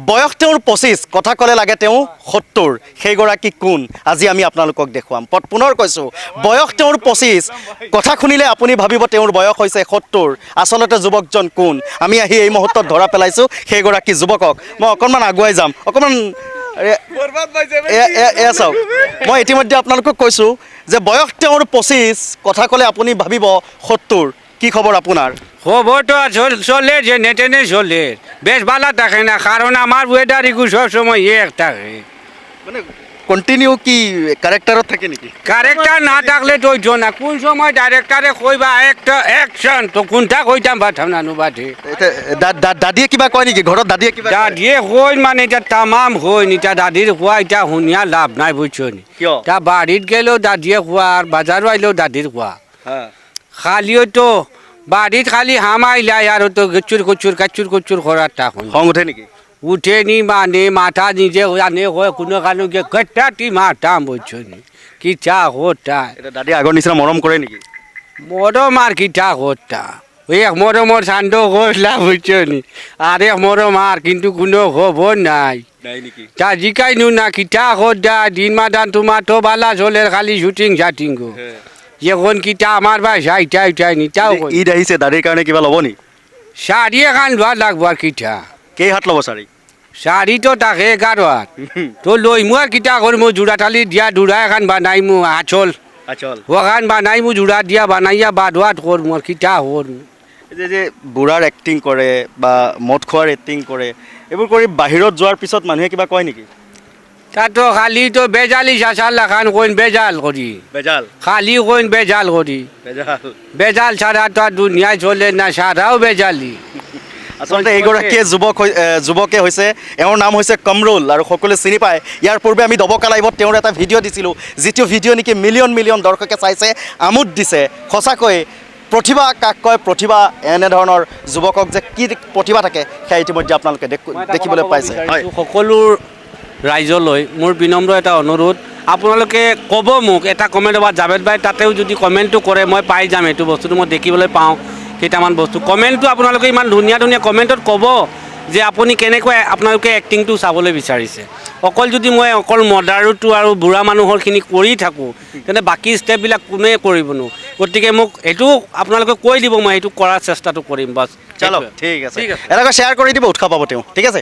বয়স তেওঁৰ 25 কথা ক'লে লাগে তেওঁ 70 সেইগৰাকী কোন আজি আমি আপোনালোকক দেখুৱাম পুনৰ কৈছোঁ বয়স তেওঁৰ 25 কথা শুনিলে আপুনি ভাবিব তেওঁৰ বয়স হৈছে 70 আচলতে যুৱকজন কোন আমি আহি এই মুহূৰ্তত ধৰা পেলাইছোঁ সেইগৰাকী যুৱকক মই অকণমান আগুৱাই যাম অকণমান চাওক মই ইতিমধ্যে আপোনালোকক কৈছোঁ যে বয়স তেওঁৰ 25 কথা ক'লে আপুনি ভাবিব 70 কি খবৰ আপোনাৰ খবরটা চলে যে নেটেনে চলে বেশ ভালো থাকে না কারণ আমার ওয়েদার ইগু সবসময় এক থাকে মানে কন্টিনিউ কি ক্যারেক্টারত থাকে নেকি ক্যারেক্টার না থাকলে তো না কোন সময় ডাইরেক্টরে কইবা একটা অ্যাকশন তো কোনটা কইতাম পাঠাম না বাটে দাদিয়ে কিবা কয় নেকি ঘৰত দাদিয়ে কিবা দাদিয়ে কই মানে এটা তামাম হই নি তা দাদির কোয়া এটা শুনিয়া লাভ নাই বুঝছো নি কিয় তা বাড়িত গেলেও দাদিয়ে কোয়া আর বাজারও আইলেও দাদির কোয়া হ্যাঁ খালিও তো বাড়িত খালি হাম আইলে আর তো কাচুর কচুর করার তখন খং উঠে নেকি উঠে নি মানে মাথা নিজে আনে হয় কোনো কারণ গট্টাটি মারতাম বুঝছো নি কি চা হতা এটা দাদি আগৰ নিচিনা মৰম কৰে নেকি মরম আর কি চা হতা ওই এক মরমর শান্ত করলা বুঝছো নি আর এক মরম আর কিন্তু কোনো খবর নাই নাই নেকি তা জিকাই নু না কি চা হতা দিন মাদান তোমার তো বালা চলে খালি শুটিং শাটিং গো এখন কিটা আমার বাসা ইটাই নি তাও ঈদ আহিছে দাদিৰ কাৰণে কিবা ল'ব নি শাড়ি এখন লোৱা লাগব আৰ কিটা কেই হাত ল'ব চাৰি শাড়ি তো তাকে 11 হাত তো লইমু আর কিটা করমু জোড়া টালি দিয়া জোড়া এখন বানাইমু আচল আচল ওখান বানাইমু জোড়া দিয়া বানাইয়া বাদোয়াত করমু আর কিটা করমু যে বুঢ়াৰ এক্টিং কৰে বা মদ খোৱাৰ এক্টিং কৰে এইবোৰ কৰি বাহিৰত যোৱাৰ পিছত মানুহে কিবা কয় নেকি তা তো খালি তো বেজালি চাচাল লাখান কইন বেজাল করি বেজাল খালি কইন বেজাল করি বেজাল বেজাল ছাড়া তো আর দুনিয়ায় চলে না সারাও বেজালি আচলতে এইগৰাকীয়ে যুৱকে হৈছে এওঁৰ নাম হৈছে কমৰুল আৰু সকলোৱে চিনি পায় ইয়াৰ পূৰ্বে আমি দবকা লাইভত তেওঁৰ এটা ভিডিঅ' দিছিলোঁ যিটো ভিডিঅ' নেকি মিলিয়ন দৰ্শকে চাইছে আমোদ দিছে সঁচাকৈ প্ৰতিভা কাক কয় প্ৰতিভা এনেধৰণৰ যুৱকক যে কি প্ৰতিভা থাকে সেয়া ইতিমধ্যে আপোনালোকে দেখিবলৈ পাইছে হয় সকলো ৰাইজলৈ মোৰ বিনম্ৰ এটা অনুৰোধ আপোনালোকে ক'ব মোক এটা কমেণ্ট বা জাভেদ ভাই তাতেও যদি কমেণ্টটো কৰে মই পাই যাম এইটো বস্তুটো মই দেখিবলৈ পাওঁ কেইটামান বস্তু কমেণ্টটো আপোনালোকে ইমান ধুনীয়া কমেণ্টত ক'ব যে আপুনি কেনেকৈ আপোনালোকে এক্টিংটো চাবলৈ বিচাৰিছে অকল যদি মই অকল মডাৰটো আৰু বুঢ়া মানুহৰখিনি কৰি থাকোঁ তেন্তে বাকী ষ্টেপবিলাক কোনে কৰিবনো গতিকে মোক এইটো আপোনালোকে কৈ দিব মই এইটো কৰাৰ চেষ্টাটো কৰিম বাছ চলো ঠিক আছে এনেকৈ শ্বেয়াৰ কৰি দিব উৎসাহ পাব তেওঁ ঠিক আছে